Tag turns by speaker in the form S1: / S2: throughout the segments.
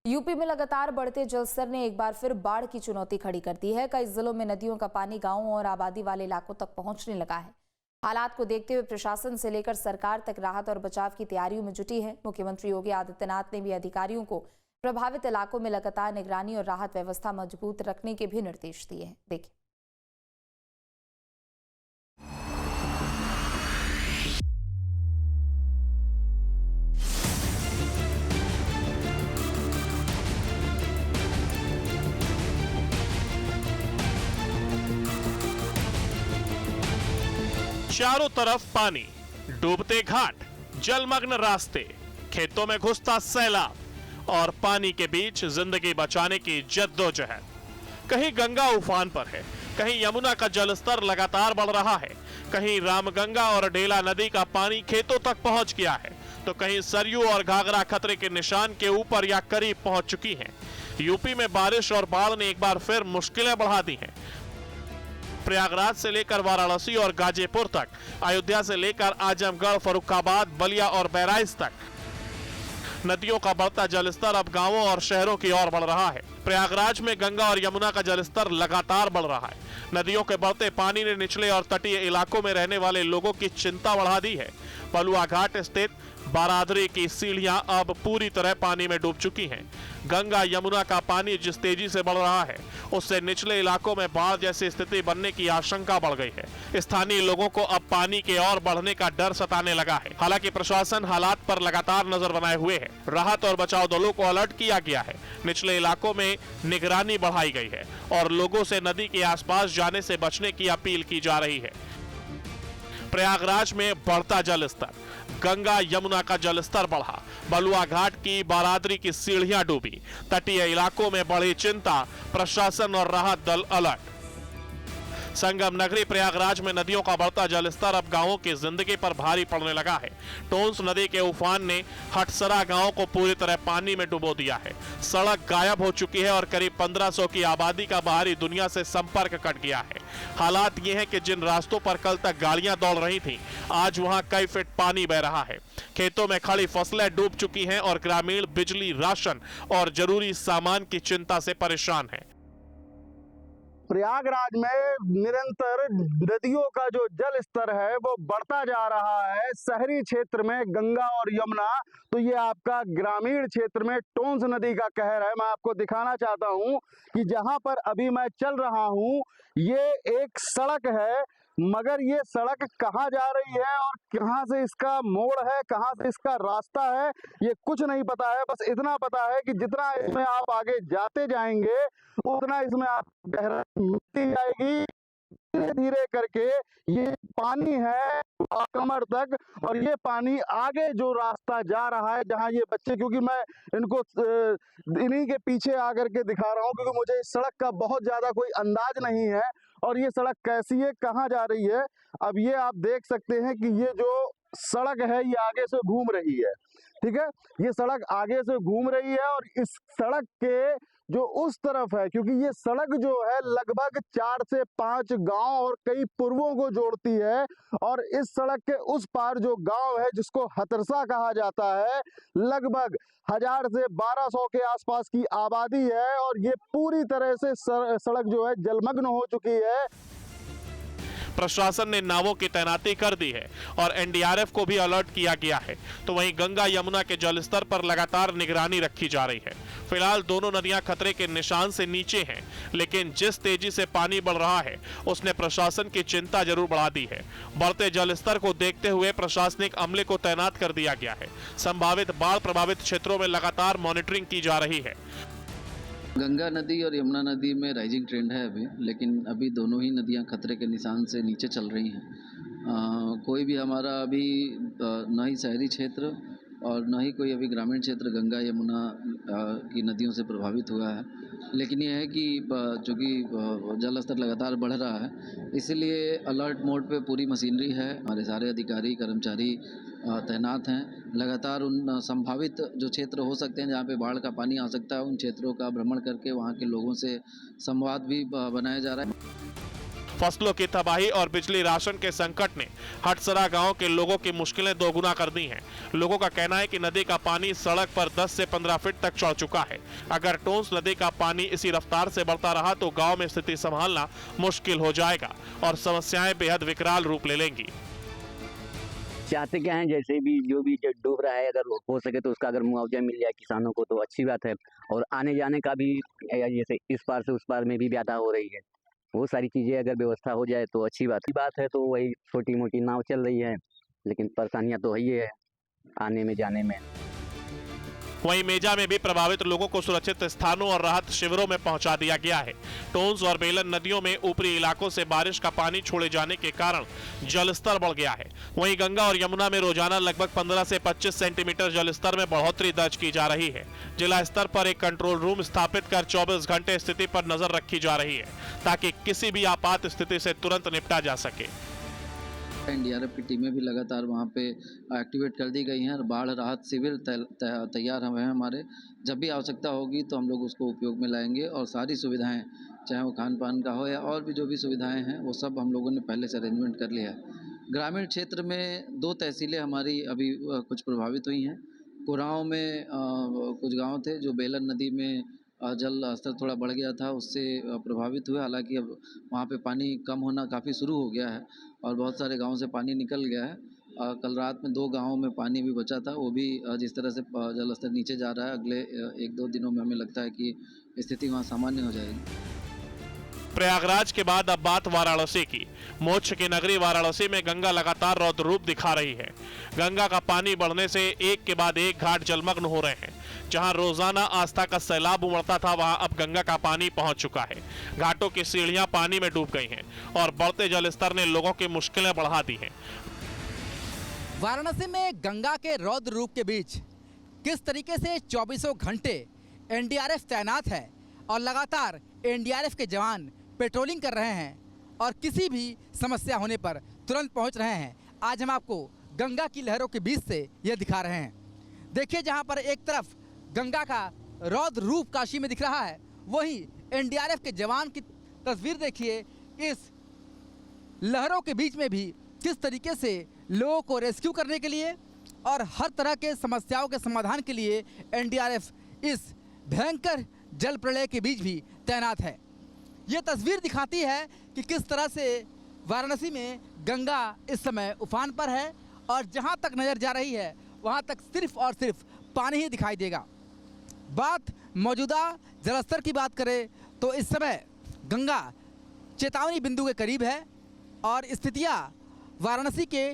S1: UP में लगातार बढ़ते जलस्तर ने एक बार फिर बाढ़ की चुनौती खड़ी कर दी है। कई जिलों में नदियों का पानी गांवों और आबादी वाले इलाकों तक पहुंचने लगा है। हालात को देखते हुए प्रशासन से लेकर सरकार तक राहत और बचाव की तैयारियों में जुटी है। मुख्यमंत्री योगी आदित्यनाथ ने भी अधिकारियों को प्रभावित इलाकों में लगातार निगरानी और राहत व्यवस्था मजबूत रखने के भी निर्देश दिए हैं। देखिए।
S2: चारों तरफ पानी, डूबते घाट, जलमग्न रास्ते, खेतों में घुसता सैलाब और पानी के बीच जिंदगी बचाने की जद्दोजहद। कहीं गंगा उफान पर है, कहीं यमुना का जलस्तर लगातार बढ़ रहा है, कहीं रामगंगा और डेला नदी का पानी खेतों तक पहुंच गया है, तो कहीं सरयू और घाघरा खतरे के निशान के ऊपर या करीब पहुंच चुकी हैं। यूपी में बारिश और बाढ़ ने एक बार फिर मुश्किलें बढ़ा दी हैं। प्रयागराज से लेकर वाराणसी और गाजीपुर तक, अयोध्या से लेकर आजमगढ़, फर्रुखाबाद, बलिया और बहराइच तक नदियों का बढ़ता जलस्तर अब गांवों और शहरों की ओर बढ़ रहा है। प्रयागराज में गंगा और यमुना का जलस्तर लगातार बढ़ रहा है। नदियों के बढ़ते पानी ने निचले और तटीय इलाकों में रहने वाले लोगों की चिंता बढ़ा दी है। बलुआ घाट स्थित बारादरी की सीढ़ियां अब पूरी तरह पानी में डूब चुकी हैं। गंगा यमुना का पानी जिस तेजी से बढ़ रहा है, उससे निचले इलाकों में बाढ़ जैसी स्थिति बनने की आशंका बढ़ गई है। स्थानीय लोगों को अब पानी के और बढ़ने का डर सताने लगा है। हालांकि प्रशासन हालात पर लगातार नजर बनाए हुए है। राहत और बचाव दलों को अलर्ट किया गया है। निचले इलाकों में निगरानी बढ़ाई गई है और लोगों से नदी के आसपास जाने से बचने की अपील की जा रही है। प्रयागराज में बढ़ता जलस्तर, गंगा यमुना का जलस्तर बढ़ा, बलुआ घाट की बारादरी की सीढ़ियां डूबी, तटीय इलाकों में बढ़ी चिंता, प्रशासन और राहत दल अलर्ट। संगम नगरी प्रयागराज में नदियों का बढ़ता जलस्तर अब गांवों की जिंदगी पर भारी पड़ने लगा है। टोंस नदी के उफान ने हटसरा गांव को पूरी तरह पानी में डुबो दिया है। सड़क गायब हो चुकी है और करीब 1500 की आबादी का बाहरी दुनिया से संपर्क कट गया है। हालात ये है कि जिन रास्तों पर कल तक गाड़ियां दौड़ रही थीं, आज वहां कई फीट पानी बह रहा है। खेतों में खड़ी फसलें डूब चुकी हैं और ग्रामीण बिजली, राशन और जरूरी सामान की चिंता से परेशान है।
S3: प्रयागराज में निरंतर नदियों का जो जल स्तर है वो बढ़ता जा रहा है। शहरी क्षेत्र में गंगा और यमुना, तो ये आपका ग्रामीण क्षेत्र में टोंस नदी का कहर है। मैं आपको दिखाना चाहता हूँ कि जहाँ पर अभी मैं चल रहा हूँ, ये एक सड़क है, मगर ये सड़क कहाँ जा रही है और कहाँ से इसका मोड़ है, कहाँ से इसका रास्ता है, ये कुछ नहीं पता है। बस इतना पता है कि जितना इसमें आप आगे जाते जाएंगे उतना इसमें आप गहराई मिलती जाएगी। धीरे धीरे करके ये पानी है कमर तक, और ये पानी आगे जो रास्ता जा रहा है जहाँ ये बच्चे, क्योंकि मैं इनको इन्हीं के पीछे आकर के दिखा रहा हूँ क्योंकि मुझे इस सड़क का बहुत ज्यादा कोई अंदाज नहीं है और ये सड़क कैसी है, कहाँ जा रही है। अब ये आप देख सकते हैं कि ये जो सड़क है ये आगे से घूम रही है, ठीक है, ये सड़क आगे से घूम रही है और इस सड़क के जो उस तरफ है, क्योंकि ये सड़क जो है लगभग 4 से 5 गांव और कई पूर्वों को जोड़ती है, और इस सड़क के उस पार जो गांव है जिसको हतरसा कहा जाता है, लगभग 1000 से 1200 के आसपास की आबादी है और ये पूरी तरह से सड़क जो है जलमग्न हो चुकी है।
S2: प्रशासन ने नावों की तैनाती कर दी है और एनडीआरएफ को भी अलर्ट किया गया है। तो वहीं गंगा यमुना के जलस्तर पर लगातार निगरानी रखी जा रही है। फिलहाल दोनों नदियां खतरे के निशान से नीचे हैं, लेकिन जिस तेजी से पानी बढ़ रहा है उसने प्रशासन की चिंता जरूर बढ़ा दी है। बढ़ते जलस्तर को देखते हुए प्रशासनिक अमले को तैनात कर दिया गया है। संभावित बाढ़ प्रभावित क्षेत्रों में लगातार मॉनिटरिंग की जा रही है।
S4: गंगा नदी और यमुना नदी में राइजिंग ट्रेंड है अभी, लेकिन अभी दोनों ही नदियां खतरे के निशान से नीचे चल रही हैं। कोई भी हमारा अभी न ही शहरी क्षेत्र और न ही कोई अभी ग्रामीण क्षेत्र गंगा यमुना की नदियों से प्रभावित हुआ है। लेकिन यह है कि चूँकि जल स्तर लगातार बढ़ रहा है, इसलिए अलर्ट मोड पे पूरी मशीनरी है। हमारे सारे अधिकारी कर्मचारी तैनात हैं। लगातार उन संभावित जो क्षेत्र हो सकते हैं जहाँ पे बाढ़ का पानी आ सकता है, उन क्षेत्रों का भ्रमण करके वहाँ के लोगों से संवाद भी बनाया जा रहा है।
S2: फसलों की तबाही और बिजली राशन के संकट ने हटसरा गांव के लोगों की मुश्किलें दोगुना कर दी हैं। लोगों का कहना है कि नदी का पानी सड़क पर 10 से 15 फीट तक चढ़ चुका है। अगर टोंस नदी का पानी इसी रफ्तार से बढ़ता रहा तो गांव में स्थिति संभालना मुश्किल हो जाएगा और समस्याएं बेहद विकराल रूप ले लेंगी।
S5: चाहते क्या हैं, जैसे भी जो भी डूब रहा है, अगर हो सके तो उसका अगर मुआवजा मिल जाए किसानों को तो अच्छी बात है। और आने जाने का भी जैसे इस पार से उस पार में भी बाधा हो रही है, वो सारी चीज़ें अगर व्यवस्था हो जाए तो अच्छी बात है। तो वही छोटी मोटी नाव चल रही है, लेकिन परेशानियां तो ही है आने में जाने में।
S2: वहीं मेजा में भी प्रभावित लोगों को सुरक्षित स्थानों और राहत शिविरों में पहुंचा दिया गया है। टोंस और बेलन नदियों में ऊपरी इलाकों से बारिश का पानी छोड़े जाने के कारण जलस्तर बढ़ गया है। वहीं गंगा और यमुना में रोजाना लगभग 15 से 25 सेंटीमीटर जलस्तर में बढ़ोतरी दर्ज की जा रही है। जिला स्तर पर एक कंट्रोल रूम स्थापित कर 24 घंटे स्थिति पर नजर रखी जा रही है ताकि किसी भी आपात स्थिति से तुरंत निपटा जा सके।
S4: एनडीआरएफ की टीमें भी लगातार वहाँ पे एक्टिवेट कर दी गई हैं और बाढ़ राहत शिविर तैयार हैं हमारे। जब भी आवश्यकता होगी तो हम लोग उसको उपयोग में लाएंगे और सारी सुविधाएं, चाहे वो खान पान का हो या और भी जो भी सुविधाएं हैं, वो सब हम लोगों ने पहले से अरेंजमेंट कर लिया है। ग्रामीण क्षेत्र में 2 तहसीलें हमारी अभी कुछ प्रभावित हुई हैं। कुराओं में कुछ गाँव थे जो बेलन नदी में जल स्तर थोड़ा बढ़ गया था, उससे प्रभावित हुए। हालांकि अब वहाँ पे पानी कम होना काफ़ी शुरू हो गया है और बहुत सारे गांवों से पानी निकल गया है। कल रात में 2 गांवों में पानी भी बचा था, वो भी जिस तरह से जल स्तर नीचे जा रहा है, अगले 1-2 दिनों में हमें लगता है कि स्थिति वहाँ सामान्य हो जाएगी।
S2: प्रयागराज के बाद अब बात वाराणसी की। मोक्ष की नगरी वाराणसी में गंगा लगातार रौद्र रूप दिखा रही है। गंगा का पानी बढ़ने से एक के बाद एक घाट जलमग्न हो रहे हैं। जहां रोजाना आस्था का सैलाब उमड़ता था, वहां अब गंगा का पानी पहुंच चुका है। घाटों की सीढ़ियां पानी में डूब गई हैं और बढ़ते जलस्तर ने लोगों की मुश्किलें बढ़ा दी हैं।
S6: वाराणसी में गंगा के रौद्र रूप के बीच किस तरीके से 24 घंटे एनडीआरएफ तैनात है और लगातार एनडीआरएफ के जवान पेट्रोलिंग कर रहे हैं और किसी भी समस्या होने पर तुरंत पहुंच रहे हैं। आज हम आपको गंगा की लहरों के बीच से यह दिखा रहे हैं। देखिए, जहां पर एक तरफ गंगा का रौद्र रूप काशी में दिख रहा है, वहीं एनडीआरएफ के जवान की तस्वीर देखिए। इस लहरों के बीच में भी किस तरीके से लोगों को रेस्क्यू करने के लिए और हर तरह के समस्याओं के समाधान के लिए एनडीआरएफ इस भयंकर जल प्रलय के बीच भी तैनात है। ये तस्वीर दिखाती है कि किस तरह से वाराणसी में गंगा इस समय उफान पर है और जहां तक नज़र जा रही है वहां तक सिर्फ और सिर्फ पानी ही दिखाई देगा। बात मौजूदा जलस्तर की बात करें तो इस समय गंगा चेतावनी बिंदु के करीब है और स्थितियां वाराणसी के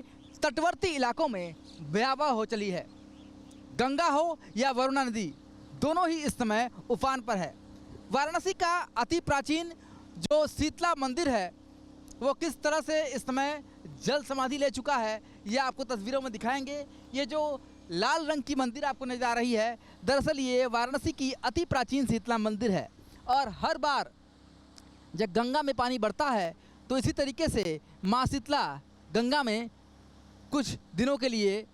S6: तटवर्ती इलाकों में भयावह हो चली है। गंगा हो या वरुणा नदी, दोनों ही इस समय उफान पर है। वाराणसी का अति प्राचीन जो शीतला मंदिर है, वो किस तरह से इस समय जल समाधि ले चुका है, ये आपको तस्वीरों में दिखाएंगे। ये जो लाल रंग की मंदिर आपको नजर आ रही है, दरअसल ये वाराणसी की अति प्राचीन शीतला मंदिर है और हर बार जब गंगा में पानी बढ़ता है तो इसी तरीके से माँ शीतला गंगा में कुछ दिनों के लिए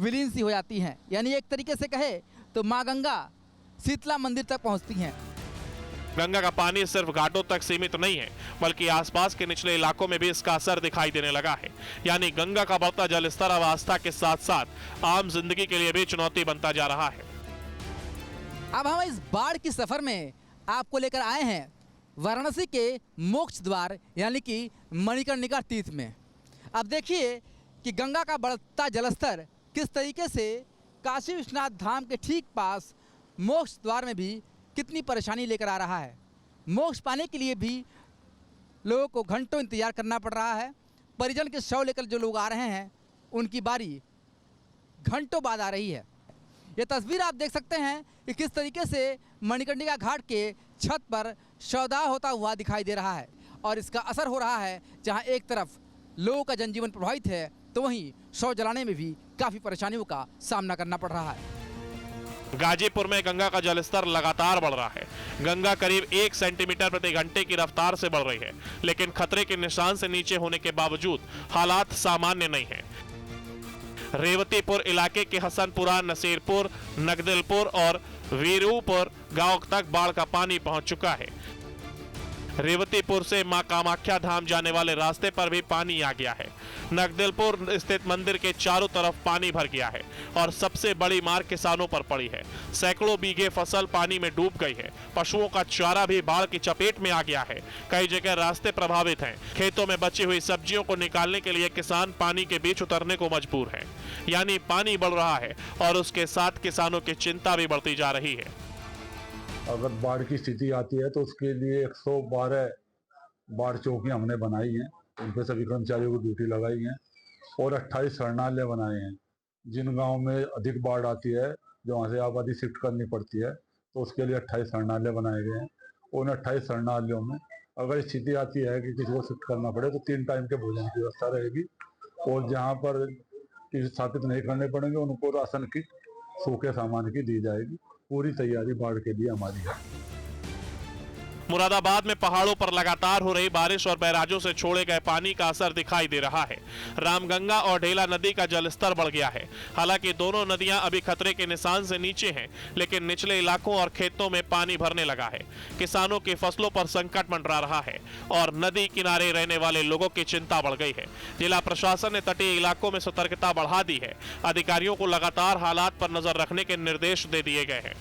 S6: विलीन सी हो जाती हैं। यानी एक तरीके से कहे तो माँ गंगा शीतला मंदिर तक पहुँचती हैं।
S2: गंगा का पानी सिर्फ घाटों तक सीमित नहीं है, बल्कि आसपास के निचले इलाकों में भी इसका असर दिखाई देने लगा है। यानी गंगा का बढ़ता जलस्तर अब आस्था के साथ साथ आम जिंदगी के लिए भी चुनौती बनता जा रहा है।
S6: अब हम इस बाढ़ की सफर में आपको लेकर आए हैं वाराणसी के मोक्ष द्वार यानी कि मणिकर्णिका तीर्थ में। अब देखिए कि गंगा का बढ़ता जलस्तर किस तरीके से काशी विश्वनाथ धाम के ठीक पास मोक्ष द्वार में भी कितनी परेशानी लेकर आ रहा है। मोक्ष पाने के लिए भी लोगों को घंटों इंतजार करना पड़ रहा है। परिजन के शव लेकर जो लोग आ रहे हैं, उनकी बारी घंटों बाद आ रही है। ये तस्वीर आप देख सकते हैं कि किस तरीके से मणिकर्णिका घाट के छत पर शवदाह होता हुआ दिखाई दे रहा है और इसका असर हो रहा है। जहां एक तरफ लोगों का जनजीवन प्रभावित है तो वहीं शव जलाने में भी काफ़ी परेशानियों का सामना करना पड़ रहा है।
S2: गाजीपुर में गंगा का जलस्तर लगातार बढ़ रहा है। गंगा करीब 1 सेंटीमीटर प्रति घंटे की रफ्तार से बढ़ रही है, लेकिन खतरे के निशान से नीचे होने के बावजूद हालात सामान्य नहीं है। रेवतीपुर इलाके के हसनपुरा, नसीरपुर, नगदिलपुर और वीरूपुर गांव तक बाढ़ का पानी पहुंच चुका है। रेवतीपुर से मां कामाख्या धाम जाने वाले रास्ते पर भी पानी आ गया है। नगदिलपुर स्थित मंदिर के चारों तरफ पानी भर गया है और सबसे बड़ी मार किसानों पर पड़ी है। सैकड़ों बीघे फसल पानी में डूब गई है। पशुओं का चारा भी बाढ़ की चपेट में आ गया है। कई जगह रास्ते प्रभावित हैं। खेतों में बची हुई सब्जियों को निकालने के लिए किसान पानी के बीच उतरने को मजबूर हैं। यानी पानी बढ़ रहा है और उसके साथ किसानों की चिंता भी बढ़ती जा रही है।
S7: अगर बाढ़ की स्थिति आती है तो उसके लिए 112 बाढ़ चौकियां हमने बनाई हैं। उन पे सभी कर्मचारियों को ड्यूटी लगाई है और 28 शरणालय बनाए हैं। जिन गांव में अधिक बाढ़ आती है, जो वहाँ से आबादी शिफ्ट करनी पड़ती है, तो उसके लिए 28 शरणालय बनाए गए हैं। उन 28 शरणालयों में अगर स्थिति आती है कि किसी को शिफ्ट करना पड़े तो 3 टाइम के भोजन की व्यवस्था रहेगी और जहाँ पर किसी स्थापित नहीं करने पड़ेंगे उनको राशन की, सूखे सामान की दी जाएगी। पूरी तैयारी बाढ़ के लिए हमारी है।
S2: मुरादाबाद में पहाड़ों पर लगातार हो रही बारिश और बैराजों से छोड़े गए पानी का असर दिखाई दे रहा है। रामगंगा और ढेला नदी का जलस्तर बढ़ गया है। हालांकि दोनों नदियां अभी खतरे के निशान से नीचे हैं, लेकिन निचले इलाकों और खेतों में पानी भरने लगा है। किसानों की फसलों पर संकट मंडरा रहा है और नदी किनारे रहने वाले लोगों की चिंता बढ़ गई है। जिला प्रशासन ने तटीय इलाकों में सतर्कता बढ़ा दी है। अधिकारियों को लगातार हालात पर नजर रखने के निर्देश दे दिए गए हैं।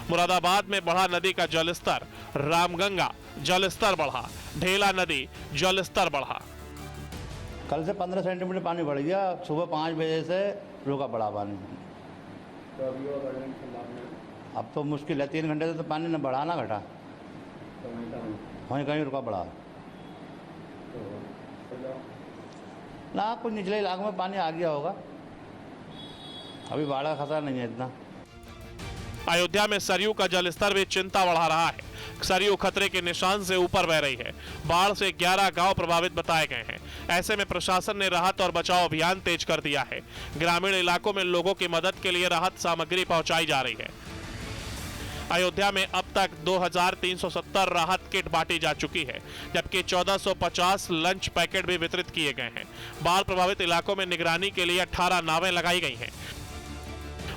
S2: मुरादाबाद में बढ़ा नदी का जलस्तर, रामगंगा जलस्तर बढ़ा, ढेला नदी जलस्तर बढ़ा।
S8: कल से 15 सेंटीमीटर पानी बढ़ गया। सुबह 5 बजे से रुका पड़ा पानी। अब तो मुश्किल है, 3 घंटे से तो पानी न बढ़ा ना घटा, वहीं कहीं रुका पड़ा ना। कुछ निचले इलाकों में पानी आ गया होगा, अभी बाढ़ का खतरा नहीं है इतना।
S2: अयोध्या में सरयू का जलस्तर भी चिंता बढ़ा रहा है। सरयू खतरे के निशान से ऊपर बह रही है। बाढ़ से 11 गांव प्रभावित बताए गए हैं। ऐसे में प्रशासन ने राहत और बचाव अभियान तेज कर दिया है। ग्रामीण इलाकों में लोगों की मदद के लिए राहत सामग्री पहुंचाई जा रही है। अयोध्या में अब तक 2370 राहत किट बांटी जा चुकी है, जबकि 1450 लंच पैकेट भी वितरित किए गए हैं। बाढ़ प्रभावित इलाकों में निगरानी के लिए 18 नावें लगाई गई हैं।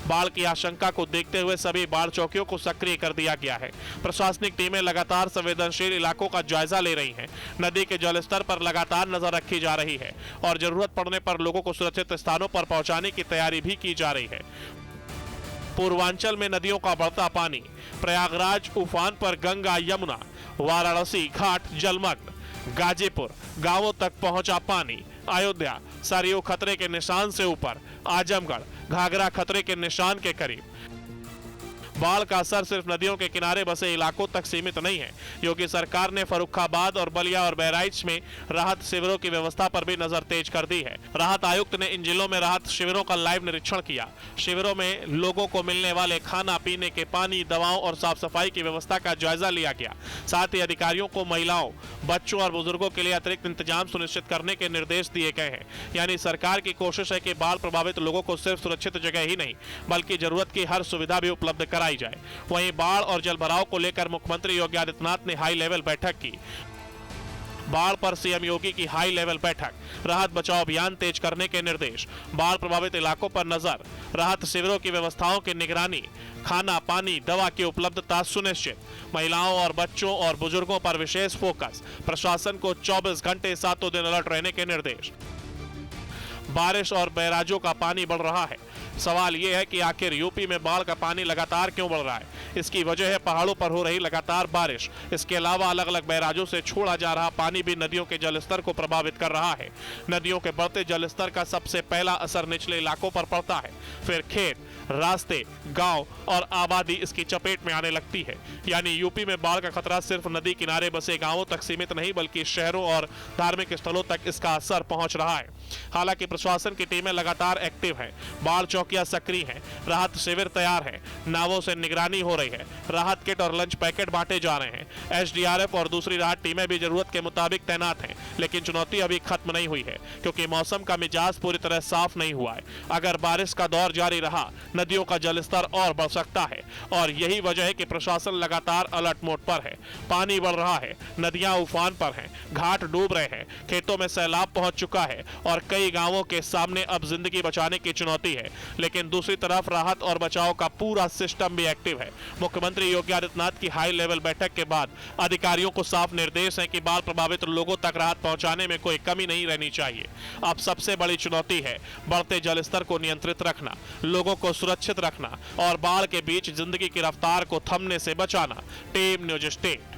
S2: बाढ़ की आशंका को देखते हुए सभी बाढ़ चौकियों को सक्रिय कर दिया गया है। प्रशासनिक टीमें लगातार संवेदनशील इलाकों का जायजा ले रही हैं। नदी के जलस्तर पर लगातार नजर रखी जा रही है और जरूरत पड़ने पर लोगों को सुरक्षित स्थानों पर पहुंचाने की तैयारी भी की जा रही है। पूर्वांचल में नदियों का बढ़ता पानी, प्रयागराज उफान पर गंगा यमुना, वाराणसी घाट जलमग्न, गाजीपुर गांवों तक पहुंचा पानी, अयोध्या सरयू खतरे के निशान से ऊपर, आजमगढ़ घाघरा खतरे के निशान के करीब। बाढ़ का असर सिर्फ नदियों के किनारे बसे इलाकों तक सीमित नहीं है। योगी सरकार ने फर्रुखाबाद और बलिया और बहराइच में राहत शिविरों की व्यवस्था पर भी नजर तेज कर दी है। राहत आयुक्त ने इन जिलों में राहत शिविरों का लाइव निरीक्षण किया। शिविरों में लोगों को मिलने वाले खाना पीने के पानी, दवाओं और साफ सफाई की व्यवस्था का जायजा लिया गया। साथ ही अधिकारियों को महिलाओं, बच्चों और बुजुर्गों के लिए अतिरिक्त इंतजाम सुनिश्चित करने के निर्देश दिए गए हैं। यानी सरकार की कोशिश है कि बाढ़ प्रभावित लोगों को सिर्फ सुरक्षित जगह ही नहीं, बल्कि जरूरत की हर सुविधा भी उपलब्ध कराई जाए। वहीं बाढ़ और जलभराव को लेकर मुख्यमंत्री योगी आदित्यनाथ ने हाई लेवल बैठक की। बाढ़ पर सीएम योगी की हाई लेवल बैठक, राहत बचाव अभियान तेज करने के निर्देश, बाढ़ प्रभावित इलाकों पर नजर, राहत शिविरों की व्यवस्थाओं की निगरानी, खाना पानी दवा की उपलब्धता सुनिश्चित, महिलाओं और बच्चों और बुजुर्गों पर विशेष फोकस, प्रशासन को 24 घंटे 7 दिन अलर्ट रहने के निर्देश। बारिश और बैराजों का पानी बढ़ रहा है। सवाल यह है कि आखिर यूपी में बाढ़ का पानी लगातार क्यों बढ़ रहा है? इसकी वजह है पहाड़ों पर हो रही लगातार बारिश। इसके अलावा अलग अलग बैराजों से छोड़ा जा रहा पानी भी नदियों के जलस्तर को प्रभावित कर रहा है। नदियों के बढ़ते जलस्तर का सबसे पहला असर निचले इलाकों पर पड़ता है, फिर खेत, रास्ते, गांव और आबादी इसकी चपेट में आने लगती है। यानी यूपी में बाढ़ का खतरा सिर्फ नदी किनारे बसे गांवों तक सीमित नहीं, बल्कि शहरों और धार्मिक स्थलों तक इसका असर पहुंच रहा है। हालांकि प्रशासन की टीमें लगातार एक्टिव हैं, बाढ़ चौकियां सक्रिय हैं, राहत शिविर तैयार हैं, नावों से निगरानी हो रही है, राहत किट और लंच पैकेट बांटे जा रहे हैं। एसडीआरएफ और दूसरी राहत टीमें भी जरूरत के मुताबिक तैनात हैं। लेकिन चुनौती अभी खत्म नहीं हुई है, क्योंकि मौसम का मिजाज पूरी तरह साफ नहीं हुआ है। अगर बारिश का दौर जारी रहा, नदियों का जलस्तर और बढ़ सकता है, और यही वजह है कि प्रशासन लगातार अलर्ट मोड पर है। पानी बढ़ रहा है, नदियां उफान पर हैं, घाट डूब रहे हैं, खेतों में सैलाब पहुंच चुका है और कई गांवों के सामने अब जिंदगी बचाने की चुनौती है। लेकिन दूसरी तरफ राहत और बचाव का पूरा सिस्टम भी एक्टिव है। मुख्यमंत्री योगी आदित्यनाथ की हाई लेवल बैठक के बाद अधिकारियों को साफ निर्देश है कि बाढ़ प्रभावित लोगों तक राहत पहुंचाने में कोई कमी नहीं रहनी चाहिए। अब सबसे बड़ी चुनौती है बढ़ते जलस्तर को नियंत्रित रखना, लोगों को सुरक्षित रखना और बाढ़ के बीच जिंदगी की रफ्तार को थमने से बचाना। Team news state.